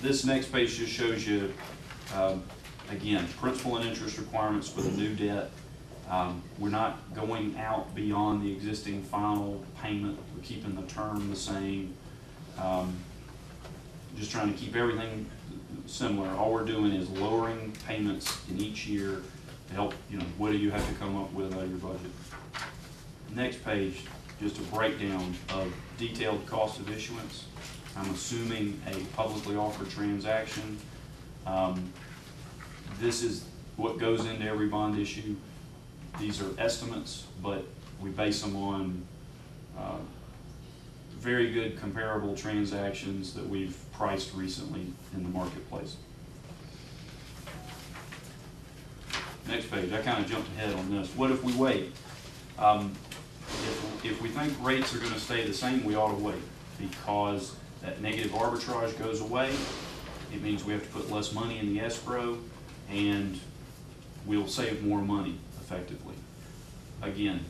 This next page just shows you, again, principal and interest requirements for the new debt. We're not going out beyond the existing final payment. We're keeping the term the same. Just trying to keep everything similar. All we're doing is lowering payments in each year to help, what do you have to come up with out of your budget. Next page, just a breakdown of detailed cost of issuance. I'm assuming a publicly offered transaction. This is what goes into every bond issue. These are estimates, but we base them on very good comparable transactions that we've priced recently in the marketplace. Next page, I kind of jumped ahead on this. What if we wait? If we think rates are going to stay the same, we ought to wait, because that negative arbitrage goes away. It means we have to put less money in the escrow, and we'll save more money effectively. Again,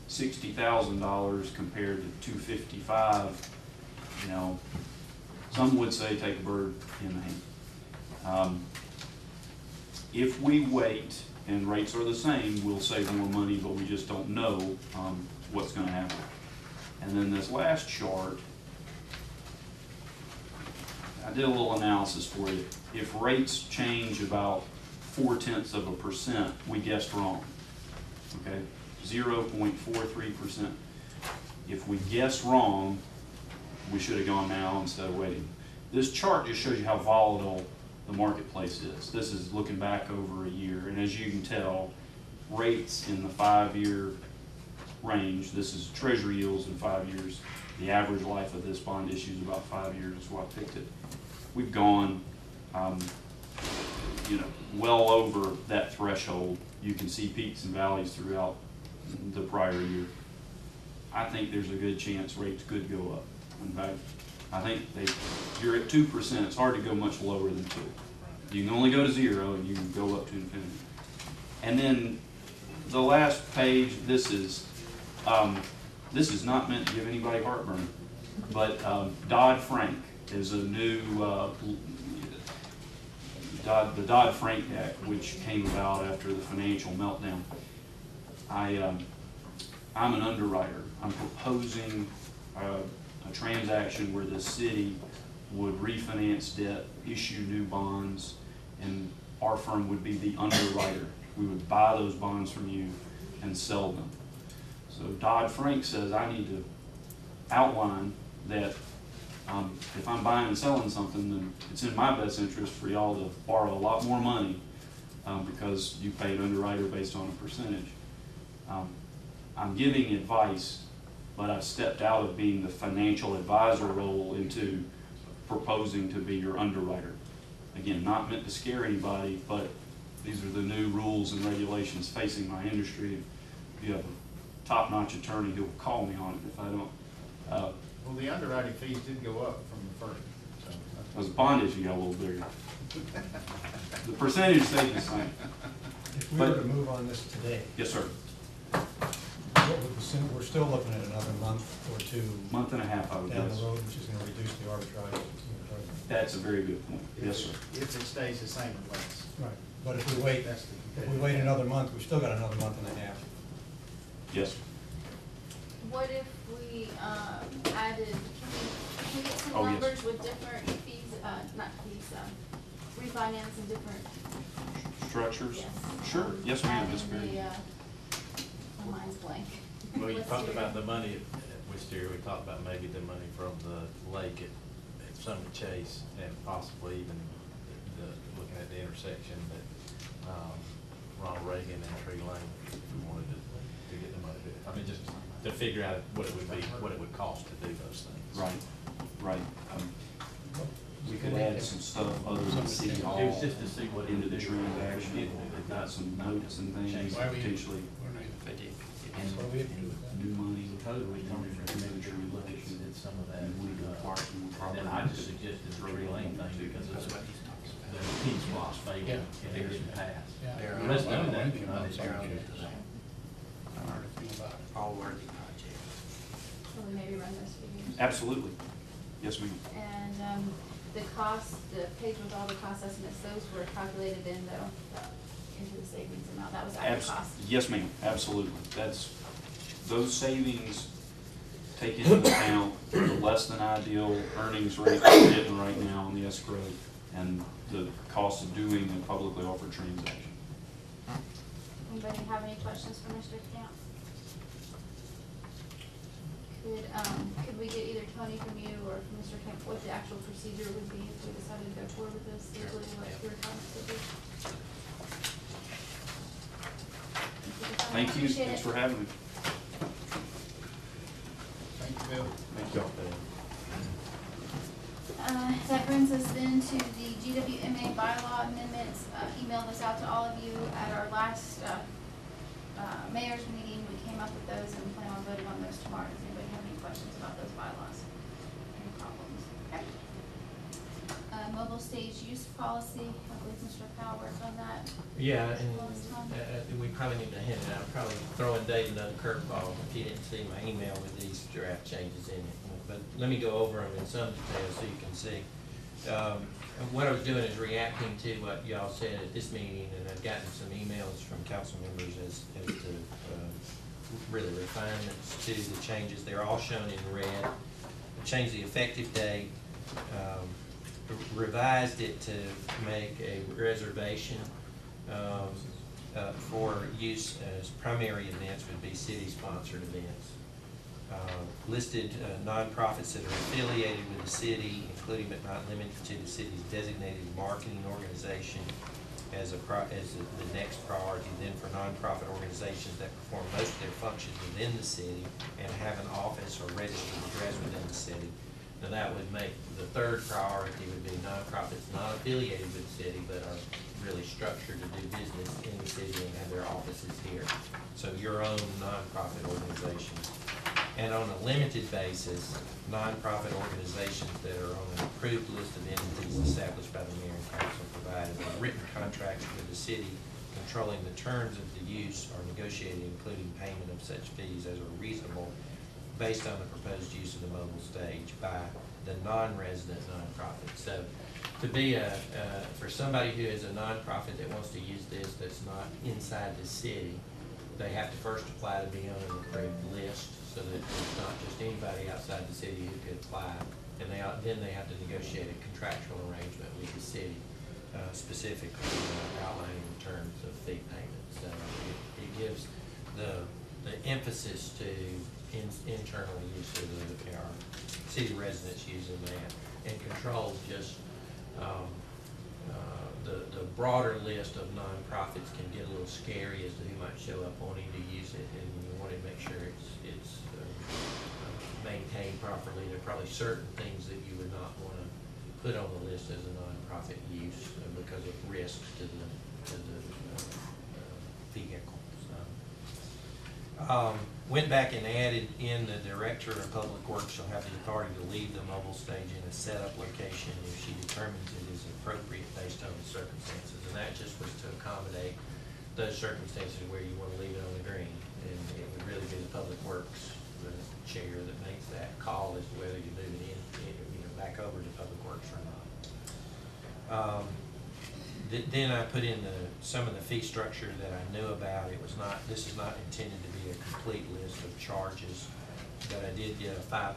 $60,000 compared to $255,000. Some would say take a bird in the hand. If we wait and rates are the same, we'll save more money, but we just don't know what's going to happen. And then this last chart, I did a little analysis for you. If rates change about 0.4%, we guessed wrong. Okay, 0.43%. If we guess wrong, we should have gone now instead of waiting. This chart just shows you how volatile the marketplace is. This is looking back over a year, and as you can tell, rates in the 5-year range, this is treasury yields in 5 years. The average life of this bond issue is about 5 years, that's why I picked it. We've gone well over that threshold. You can see peaks and valleys throughout the prior year. I think there's a good chance rates could go up. In fact, I think you're at 2%. It's hard to go much lower than 2. You can only go to 0, and you can go up to infinity. And then the last page. This is not meant to give anybody heartburn, but Dodd-Frank is a new the Dodd-Frank Act, which came about after the financial meltdown. I'm an underwriter. I'm proposing a transaction where the city would refinance debt, issue new bonds, and our firm would be the underwriter. We would buy those bonds from you and sell them. So Dodd-Frank says I need to outline that if I'm buying and selling something, then it's in my best interest for y'all to borrow a lot more money because you pay an underwriter based on a percentage. I'm giving advice, but I've stepped out of being the financial advisor role into proposing to be your underwriter. Again, not meant to scare anybody, but these are the new rules and regulations facing my industry. If you have a top-notch attorney, he'll call me on it if I don't. Well, the underwriting fees did go up from the first. So as a bond issue got a little bigger. The percentage stayed the same. If we were to move on this today, Yes, sir. what would we're still looking at another month or two Month and a half, I would down guess. the road, which is going to reduce the arbitrage. That's a very good point. Yes, sir. if it stays the same or less. Right, but if we wait, That's the if we wait another month, we've still got another month and a half. Yes. What if we added, can we get some Oh, yes. numbers with different fees, not fees, refinance and different? Structures? Yes. Sure. Yes, ma'am. That's Adding very. my mind's blank. Well, you Let's talked do it. about the money at Wisteria. We talked about maybe the money from the lake at Summit Chase, and possibly even looking at the intersection that Ronald Reagan and Tree Lane, if we wanted to get the money. I mean, just to figure out what it would be, what it would cost to do those things. Right. Right. We could add some stuff other than City Hall It was just to see what it into would the do. transaction. We've got some notes and things Why we- potentially. So we have to do with that. New money. Code, we told him to make sure we look at, did some of that. And then I just suggested the Tree Lane thing because it's the King Splosh failed and it didn't pass. The rest of that, you know, it's All worthy projects. So we maybe run those figures. Absolutely. Yes, ma'am. And, the cost, the page with all the cost estimates, those were calculated in into the savings amount, that was after cost. Yes, ma'am, absolutely. Those savings take into account the less than ideal earnings rate we're getting right now on the escrow and the cost of doing a publicly offered transaction. Anybody have any questions for Mr. Camp? Could we get either Tony from you or from Mr. Camp, what the actual procedure would be if we decided to go forward with this, legally, what your comments would be? Thank you, Appreciate thanks it. for having me. Thank you, Bill. Thank you. That brings us then to the GWMA bylaw amendments. Emailed this out to all of you at our last mayor's meeting. We came up with those and we plan on voting on those tomorrow. Does anybody have any questions about those bylaws? Any problems? Okay. Mobile stage use policy. I believe Mr. Powell worked on that. Yeah, and last time. we probably need to hand it out, probably throwing Dave another curveball if you didn't see my email with these draft changes in it. But let me go over them in some detail so you can see. What I was doing is reacting to what y'all said at this meeting, and I've gotten some emails from council members as to really refinements to the changes. They're all shown in red. I changed the effective date, revised it to make a reservation for use as primary events would be city-sponsored events. Listed nonprofits that are affiliated with the city, including but not limited to the city's designated marketing organization as the next priority. Then for nonprofit organizations that perform most of their functions within the city and have an office or registered address within the city. Now that would make the third priority would be nonprofits not affiliated with the city but are really structured to do business in the city and have their offices here. So your own nonprofit organizations. And on a limited basis, nonprofit organizations that are on an approved list of entities established by the mayor and council provided written contracts with the city controlling the terms of the use are negotiated, including payment of such fees as are reasonable based on the proposed use of the mobile stage by the non-resident nonprofit. So to be for somebody who is a nonprofit that wants to use this that's not inside the city, they have to first apply to be on an approved list so that it's not just anybody outside the city who could apply. And then they have to negotiate a contractual arrangement with the city, specifically outlining the terms of fee payment. So it gives the emphasis to internal use of our city residents using that, and controls just the broader list of nonprofits can get a little scary as to who might show up wanting to use it, and you want to make sure it's maintained properly. There are probably certain things that you would not want to put on the list as a nonprofit use because of risk to the vehicle. So, went back and added in the director of public works shall have the authority to leave the mobile stage in a set-up location if she determines it is appropriate based on the circumstances. And that just was to accommodate those circumstances where you want to leave it on the green. And it would really be the public works chair that makes that call as to whether you move it back over to public works or not. Then I put in some of the fee structure that I knew about. This is not intended to be a complete list of charges, but I did get $5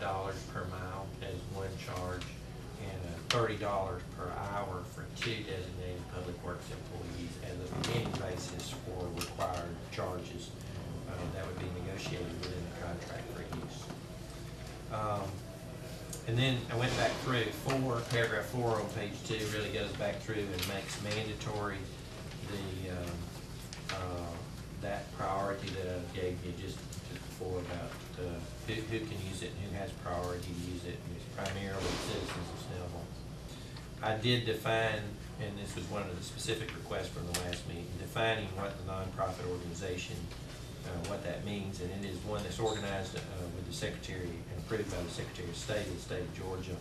per mile as one charge and $30 per hour for 2 designated public works employees as a beginning basis for required charges that would be negotiated within the contract for use. And then I went back through paragraph 4 on page 2 really goes back through and makes mandatory that priority that I gave you just before about who can use it and who has priority to use it, and it's primarily citizens of Snellville. I did define, and this was one of the specific requests from the last meeting, defining what the nonprofit organization, what that means, and it is one that's organized with the Secretary and approved by the Secretary of State of the state of Georgia,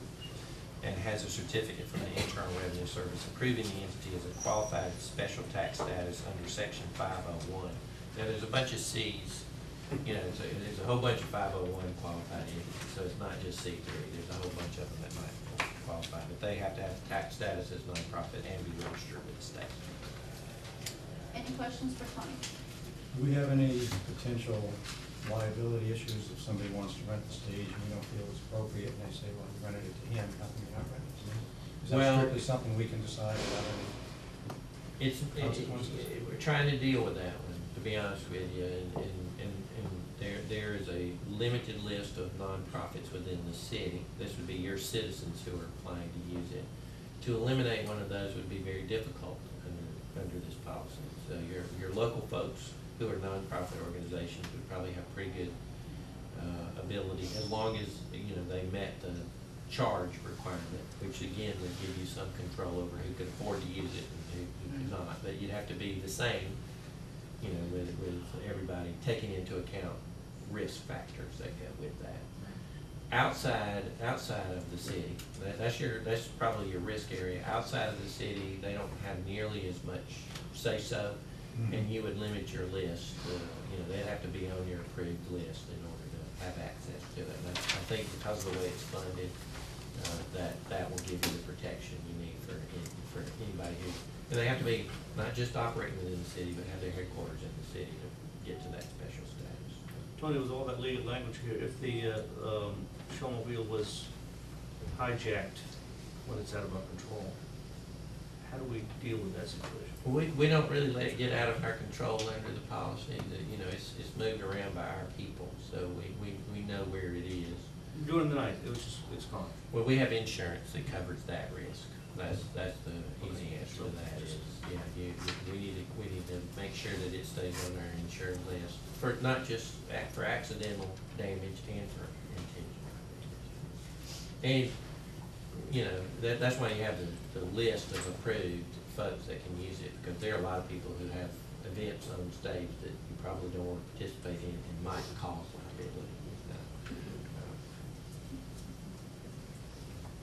and has a certificate from the Internal Revenue Service approving the entity as a qualified special tax status under Section 501. Now, there's a bunch of C's You know, so there's a whole bunch of 501 qualified entities, so it's not just C3. There's a whole bunch of them that might qualify, but they have to have tax status as nonprofit and be registered with the state. Any questions for Tony? Do we have any potential liability issues if somebody wants to rent the stage and we don't feel it's appropriate, and they say, well, you rented it to him, how come you're not renting it to me? Is that Well, strictly something we can decide without any consequences? We're trying to deal with that one, to be honest with you, and there is a limited list of nonprofits within the city. This would be your citizens who are applying to use it. To eliminate one of those would be very difficult under this policy. So your local folks who are nonprofit organizations would probably have pretty good ability, as long as, you know, they met the charge requirement, which again would give you some control over who could afford to use it and who could not. But you'd have to be the same, you know, with everybody taking into account risk factors that go with that. Outside of the city, that's probably your risk area. Outside of the city, they don't have nearly as much say-so, and you would limit your list. You know, they'd have to be on your approved list in order to have access to it. And I think because of the way it's funded, that will give you the protection you need for anybody who, and they have to be not just operating within the city, but have their headquarters in the city to get to that special status. Tony, with all that legal language here, if the showmobile was hijacked when it's out of our control, how do we deal with that situation? We don't really let it get out of our control under the policy. You know, it's moved around by our people, so we know where it is. During the night, it's gone. Well, we have insurance that covers that risk. That's the easy answer to that is, yeah, we need to make sure that it stays on our insured list for not just for accidental damage and for intentional damage. And you know, that's why you have the list of approved folks that can use it, because there are a lot of people who have events on stage that you probably don't want to participate in and might cause liability.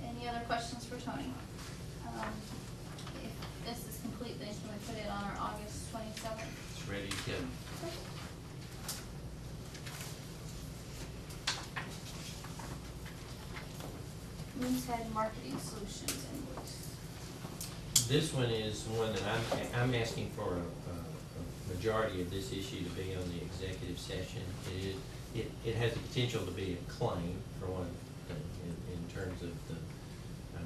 Any other questions for Tony? If this is complete, then can we put it on our August 27th? It's ready to go. Moosehead Marketing Solutions invoice. This one is one that I'm asking for a majority of this issue to be on the executive session. It has the potential to be a claim for one thing in terms of the.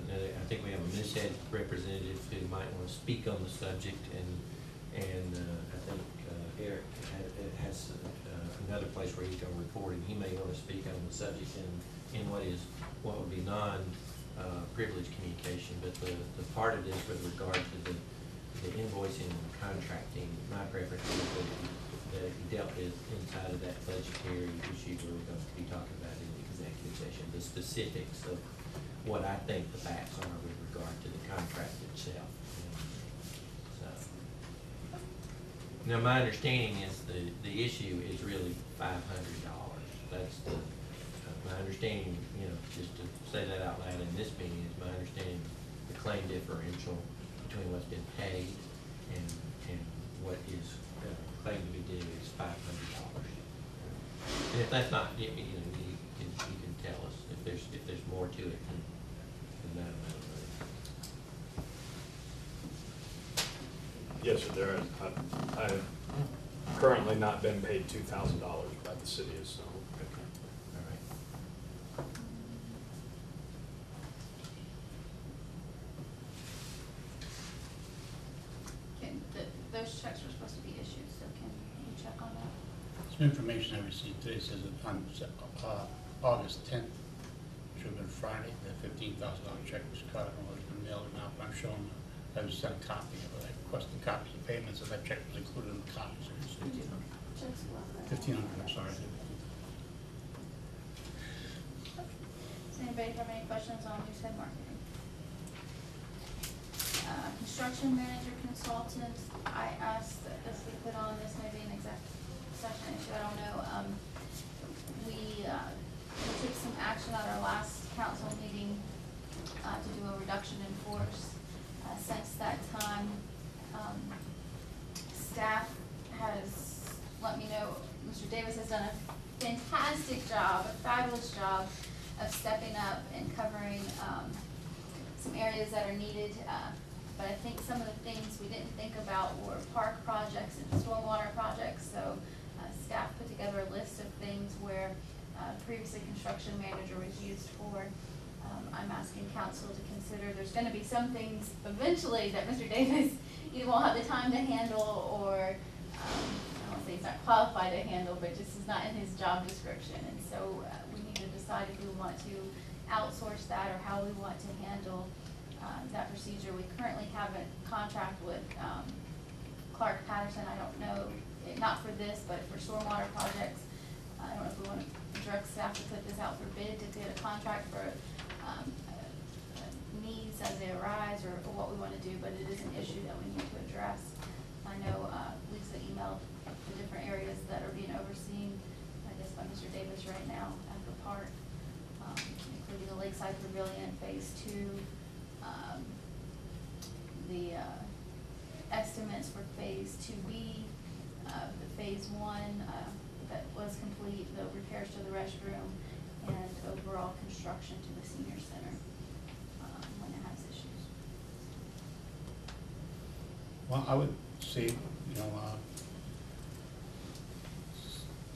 I think we have a Moosehead representative who might want to speak on the subject, and I think Eric has another place where he's going to report, and he may want to speak on the subject in what would be non-privileged communication. But the part of this with regard to the invoicing and contracting, my preference is that he dealt with inside of that budgetary issue where we're going to be talking about in the executive session, the specifics of what I think the facts are with regard to the contract itself. So, now my understanding is the issue is really $500. That's my understanding. You know, just to say that out loud in this meeting, is my understanding the claim differential between what's been paid and what is claimed to be due is $500. And if that's not, you can tell us if there's more to it than that amount of money. Yes, sir, there is. I've currently not been paid $2,000 by the city of Snellville. All right. Those checks were supposed to be issued, so can you check on that? Some information I received today says that on August 10th, should have been Friday, the $15,000 check was cut. I don't know whether it's been mailed or not, but I'm showing, I was sent a copy of it. I requested copies of payments, and that check was included in the copies I received. Checks were left. 1,500, I'm sorry. Does anybody have any questions on Moosehead Marketing? Construction manager consultant, I asked that this be put on, this may be an exec session issue, I don't know. We took some action at our last council meeting to do a reduction in force. Since that time, staff has let me know, Mr. Davis has done a fantastic job, a fabulous job of stepping up and covering, some areas that are needed. But I think some of the things we didn't think about were park projects and stormwater projects. So staff put together a list of things where previously construction manager was used for. I'm asking council to consider, there's gonna be some things eventually that Mr. Davis either won't have the time to handle or, I won't say he's not qualified to handle, but just is not in his job description. And so we need to decide if we want to outsource that or how we want to handle that procedure. We currently have a contract with Clark Patterson. I don't know, not for this, but for stormwater projects. I don't know if we want to direct staff to put this out for bid to get a contract for needs as they arise or what we want to do, but it is an issue that we need to address. I know Lisa emailed the different areas that are being overseen, I guess, by Mr. Davis right now at the park, including the Lakeside Pavilion Phase 2, the estimates for Phase 2B, the Phase 1 that was complete, the repairs to the restroom, and overall construction to the senior center when it has issues. Well, I would say,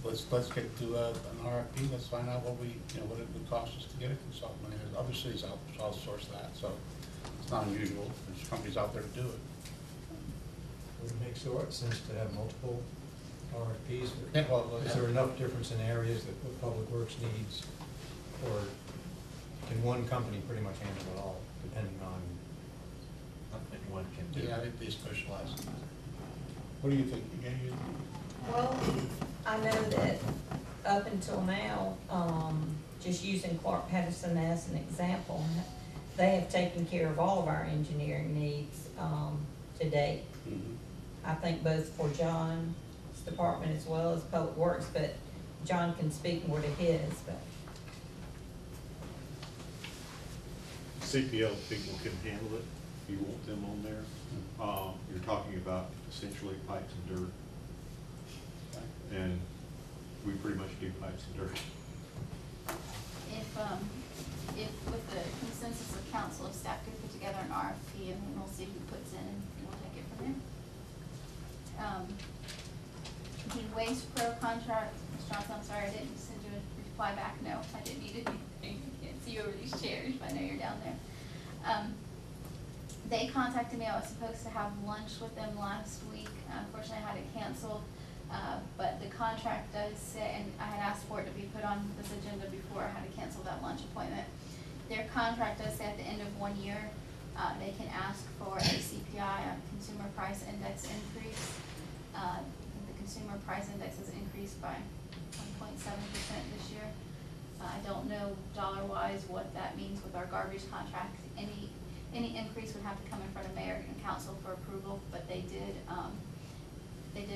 let's get to an RFP, let's find out what what it would cost us to get a consultant. I mean, obviously, it's outsource that, so it's not unusual. There's companies out there to do it. Would it make sense to have multiple RFPs? Yeah, well, Is there enough difference in areas that what Public Works needs? Or can one company pretty much handle it all, depending on? I think one can do. Yeah, they specialize in that. What do you think? Well, I know that up until now, just using Clark Patterson as an example, they have taken care of all of our engineering needs to date. I think both for John's department as well as Public Works, but John can speak more to his, but. CPL people can handle it, if you want them on there. You're talking about essentially pipes and dirt. And we pretty much do pipes and dirt. If with the consensus of council, if staff could put together an RFP and then we'll see who puts in and we'll take it from there. The Waste Pro contract, Ms. Johnson, I'm sorry, I didn't send you a reply back. No, I didn't need it. You can't see over these chairs, but I know you're down there. They contacted me. I was supposed to have lunch with them last week. Unfortunately, I had to cancel. But the contract does say, and I had asked for it to be put on this agenda before I had to cancel that lunch appointment. Their contract does say at the end of 1 year, they can ask for a CPI, a Consumer Price Index increase. The Consumer Price Index has increased by 1.7% this year. I don't know dollar-wise what that means with our garbage contract. Any increase would have to come in front of mayor and council for approval, but they did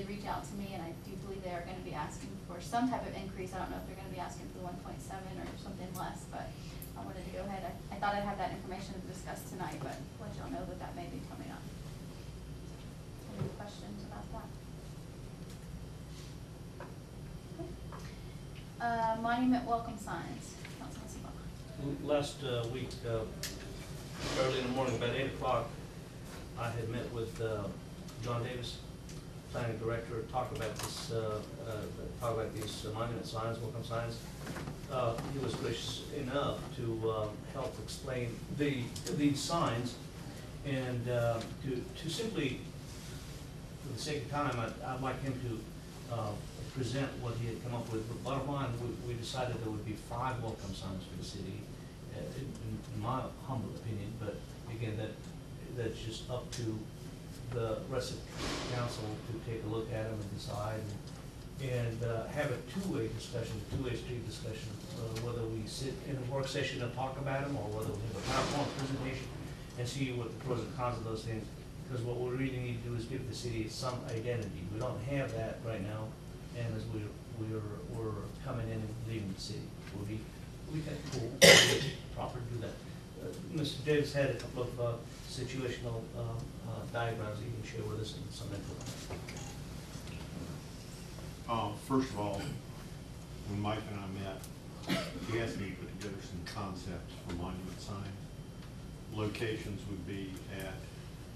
reach out to me, and I do believe they are going to be asking for some type of increase. I don't know if they're going to be asking for 1.7 or something less, but I wanted to go ahead. I thought I'd have that information to discuss tonight, but let y'all know that may be coming up. Any questions about that? Okay. Monument welcome signs. Councilman Seabaugh. Last week, early in the morning, about 8 o'clock, I had met with John Davis, planning director, talk about these monument signs, welcome signs. He was gracious enough to help explain these signs, and to simply, for the sake of time, I'd like him to present what he had come up with. But bottom line, we decided there would be 5 welcome signs for the city, in my humble opinion. But again, that's just up to the rest of council to take a look at them and decide, and have a two-way discussion, two-way street discussion, whether we sit in a work session and talk about them, or whether we have a PowerPoint presentation and see what the pros and cons of those things. Because what we really need to do is give the city some identity. We don't have that right now, and as we're coming in and leaving the city, we can proper to do that. Mr. Davis had a couple of situational diagrams he can share with us and some info. First of all, when Mike and I met, he asked me to put together some concepts for monument signs. Locations would be at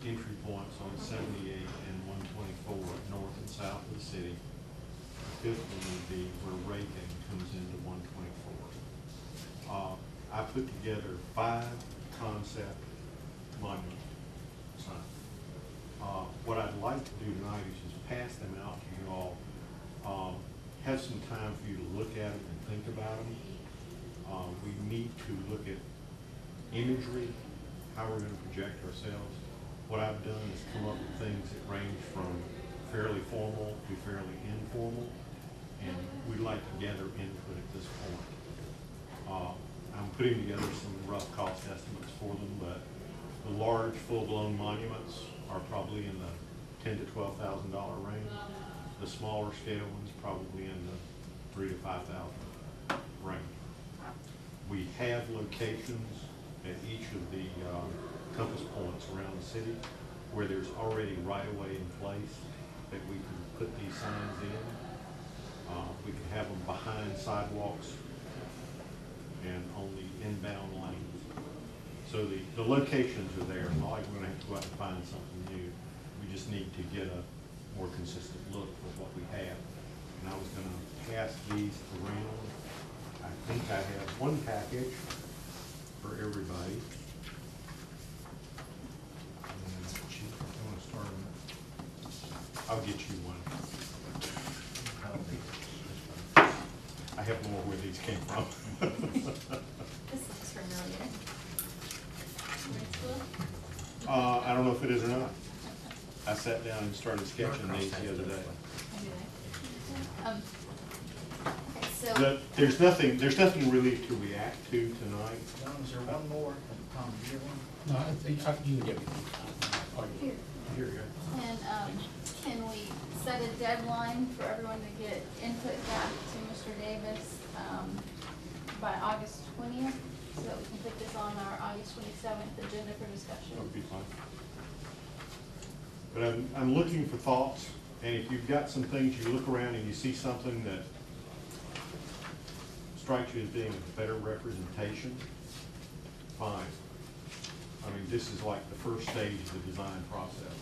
entry points on 78 and 124, north and south of the city. The fifth one would be where Reagan comes into 124. I put together 5 concept monument signs. What I'd like to do tonight is just pass them out to you all. Have some time for you to look at them and think about them. We need to look at imagery, how we're going to project ourselves. What I've done is come up with things that range from fairly formal to fairly informal, and we'd like to gather input at this point. I'm putting together some rough cost estimates for them, but the large full-blown monuments are probably in the $10,000 to $12,000 range. The smaller scale ones probably in the $3,000 to $5,000 range. We have locations at each of the compass points around the city where there's already right-of-way in place that we can put these signs in. We can have them behind sidewalks and on the inbound lanes. So the locations are there. It's not like we're going to have to go out and find something new. We just need to get a more consistent look with what we have. And I was going to pass these around. I think I have one package for everybody. And I want to start on that. I'll get you one. I have more where these came from. This looks familiar. I don't know if it is or not. I sat down and started sketching these the other day. Okay, so. There's nothing really to react to tonight. John, is there one more? Tom, do you have one? No, I think you can give me. Here. Here you go. And can we set a deadline for everyone to get input back to Mr. Davis by August 20th? So that we can put this on our August 27th agenda for discussion? That would be fine. But I'm looking for thoughts, and if you've got some things, you look around and you see something that strikes you as being a better representation, fine. I mean, this is like the first stage of the design process.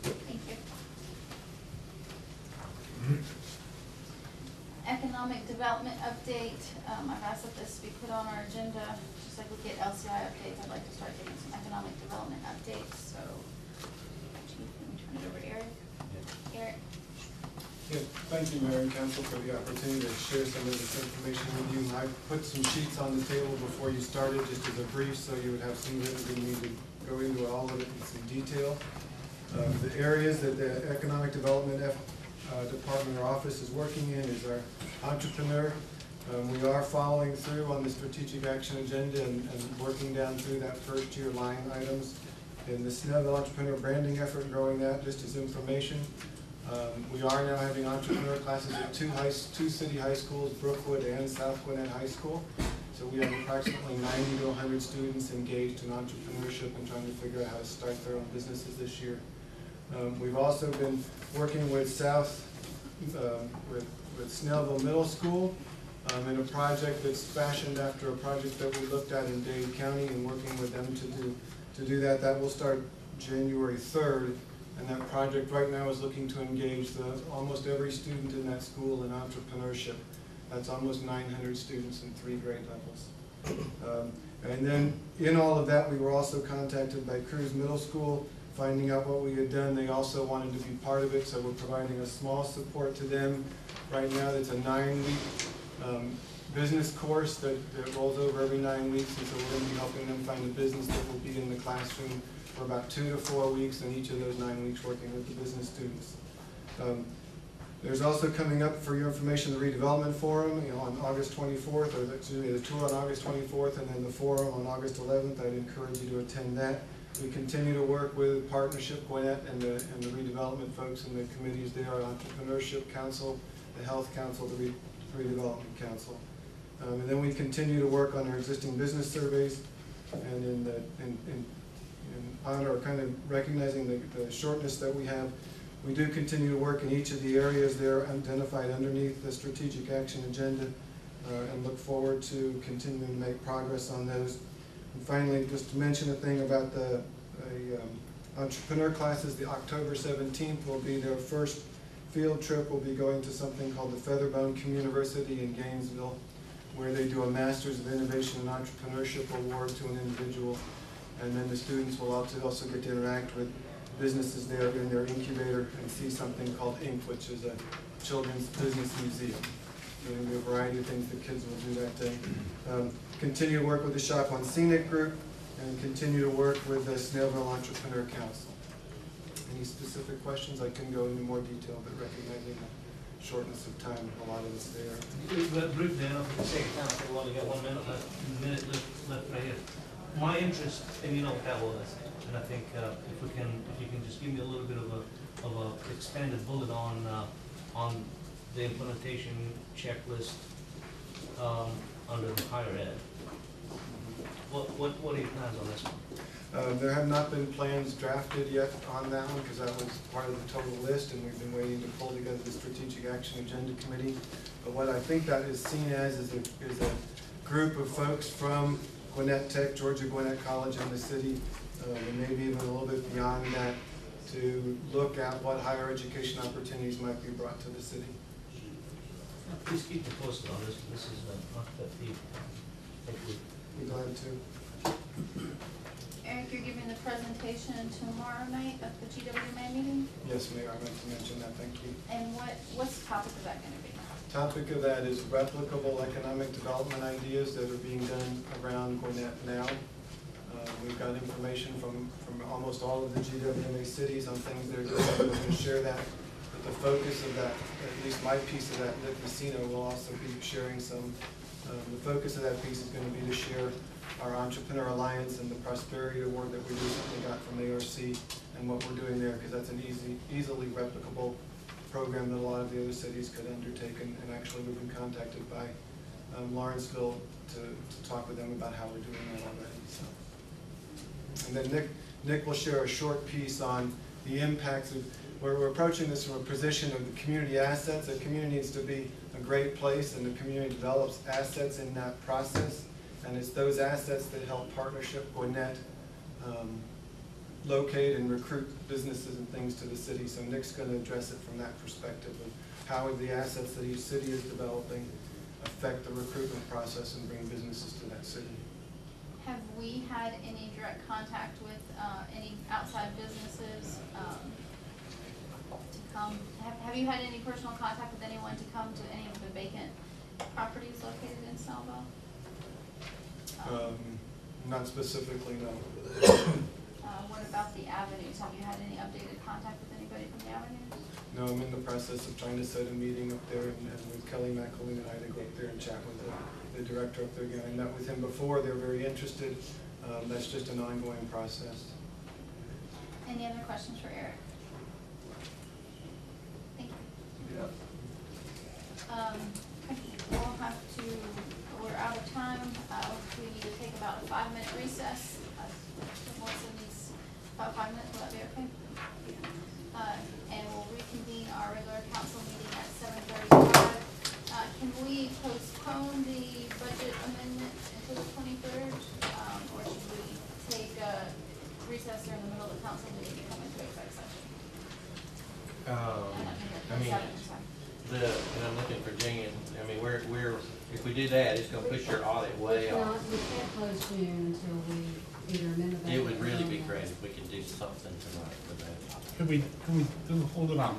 Thank you. Economic development update. I've asked that this be put on our agenda, just like we get LCI updates. I'd like to start getting some economic development updates. So, Chief, let me turn it over to Eric. Eric. Yeah, thank you, Mayor and Council, for the opportunity to share some of this information with you. I put some sheets on the table before you started, just as a brief, so you would have some of it. We need to go into all of it in some detail. The areas that the Economic Development Department or Office is working in is our entrepreneur. We are following through on the strategic action agenda and working down through that first year line items. In the Snellville entrepreneur branding effort, growing that just as information. We are now having entrepreneur classes at two city high schools, Brookwood and South Gwinnett High School. So we have approximately 90 to 100 students engaged in entrepreneurship and trying to figure out how to start their own businesses this year. We've also been working with with Snellville Middle School in a project that's fashioned after a project that we looked at in Dade County, and working with them to do that. That will start January 3rd. And that project right now is looking to engage almost every student in that school in entrepreneurship. That's almost 900 students in 3 grade levels. And then in all of that, we were also contacted by Cruz Middle School, finding out what we had done. They also wanted to be part of it, so we're providing a small support to them. Right now, it's a 9-week business course that rolls over every 9 weeks, and so we're going to be helping them find a business that will be in the classroom for about 2 to 4 weeks, and each of those 9 weeks working with the business students. There's also coming up, for your information, the redevelopment forum on August 24th, or the tour on August 24th, and then the forum on August 11th. I'd encourage you to attend that. We continue to work with Partnership Gwinnett and the redevelopment folks and the committees there, Entrepreneurship Council, the Health Council, the Redevelopment Council. And then we continue to work on our existing business surveys, and in honor of kind of recognizing the shortness that we have, We do continue to work in each of the areas there identified underneath the strategic action agenda, and look forward to continuing to make progress on those. And finally, just to mention a thing about the entrepreneur classes, the October 17th will be their first field trip. We'll be going to something called the Featherbone Community in Gainesville, where they do a Masters of Innovation and Entrepreneurship award to an individual. And then the students will also get to interact with businesses there in their incubator and see something called INC, which is a children's business museum. There will be a variety of things that kids will do that day. Continue to work with the Shop on Scenic group and continue to work with the Snellville Entrepreneur Council. Any specific questions? I can go into more detail, but recognizing the shortness of time, a lot of it's there. Brief down for the sake of time, I think we only got 1 minute left right here. My interest, and you know what that was, and I think if you can just give me a little bit of a expanded bullet on the implementation checklist under the higher ed. What are your plans on this one? There have not been plans drafted yet on that one because that was part of the total list, and we've been waiting to pull together the Strategic Action Agenda Committee. But what I think that is seen as is a group of folks from Gwinnett Tech, Georgia Gwinnett College, and the city, and maybe even a little bit beyond that, to look at what higher education opportunities might be brought to the city. Please keep me posted on this. This is not that deep. Thank you. Be glad to. Eric, you're giving the presentation tomorrow night at the GWMA meeting? Yes, Mayor, I meant to mention that. Thank you. And what's the topic of that going to be? Topic of that is replicable economic development ideas that are being done around Gwinnett now. We've got information from almost all of the GWMA cities on things they're doing. We're going to share that. But the focus of that, at least my piece of that, Nick Messina, will also be sharing some. The focus of that piece is going to be to share our Entrepreneur Alliance and the Prosperity Award that we recently got from ARC and what we're doing there, because that's an easily replicable program that a lot of the other cities could undertake. And actually we've been contacted by Lawrenceville to talk with them about how we're doing that already. So. And then Nick will share a short piece on the impacts of where we're approaching this from a position of the community assets. The community needs to be a great place, and the community develops assets in that process. And it's those assets that help Partnership Gwinnett locate and recruit businesses and things to the city. So Nick's going to address it from that perspective of how the assets that each city is developing affect the recruitment process and bring businesses to that city. Have we had any direct contact with any outside businesses to come? Have you had any personal contact with anyone to come to any of the vacant properties located in Snellville? Not specifically, no. What about the avenues? Have you had any updated contact with anybody from the avenues? No, I'm in the process of trying to set a meeting up there, and with Kelly McElwain and I to go up there and chat with the director up there again. I met with him before. They're very interested. That's just an ongoing process. Any other questions for Eric? Thank you. Yeah. We'll have to, we're out of time. We need to take about a 5-minute recess. Melissa needs about 5 minutes. Will that be okay? And we'll reconvene our regular council meeting at 7:35. Can we postpone the budget amendment until the 23rd? Or should we take a recess during the middle of the council meeting and come into executive session? I mean, and I'm looking for Jan, I mean, we're, if we do that, it's gonna push your audit way off. We can't close June until we either amend the budget. It would really be or- great if we could do something tonight with that. Could we hold it on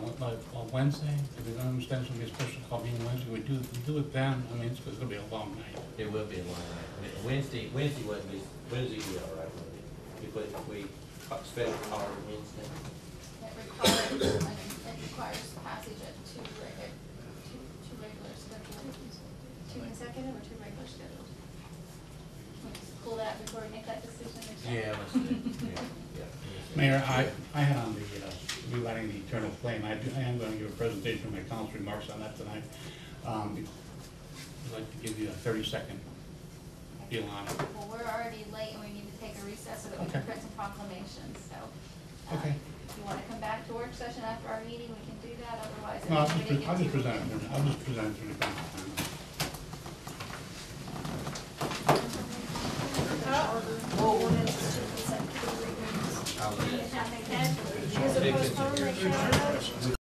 Wednesday? If we don't understand, it's gonna be a special call meeting Wednesday, we do it then, I mean, it's gonna be a long night. It will be a long night. Wednesday wouldn't be, Wednesday would be all right, wouldn't it? If we special call it Wednesday. It requires passage at two regular schedules. 2 consecutive or 2 regular schedules? Can we just pull that before we make that decision? Yeah, let's do it. Yeah. Mayor, I had on the rewriting the eternal flame. I am going to give a presentation of my council remarks on that tonight. I'd like to give you a 30-second deal on it. Well, we're already late and we need to take a recess so that we can Okay. print some proclamations, so Okay. If you wanna come back to work session after our meeting, we can do that, otherwise. No, if we get I'll just to- present it, I'll just present it to the council. Ordinance to consent to the readings. I'll let- Is it postponed, they shall?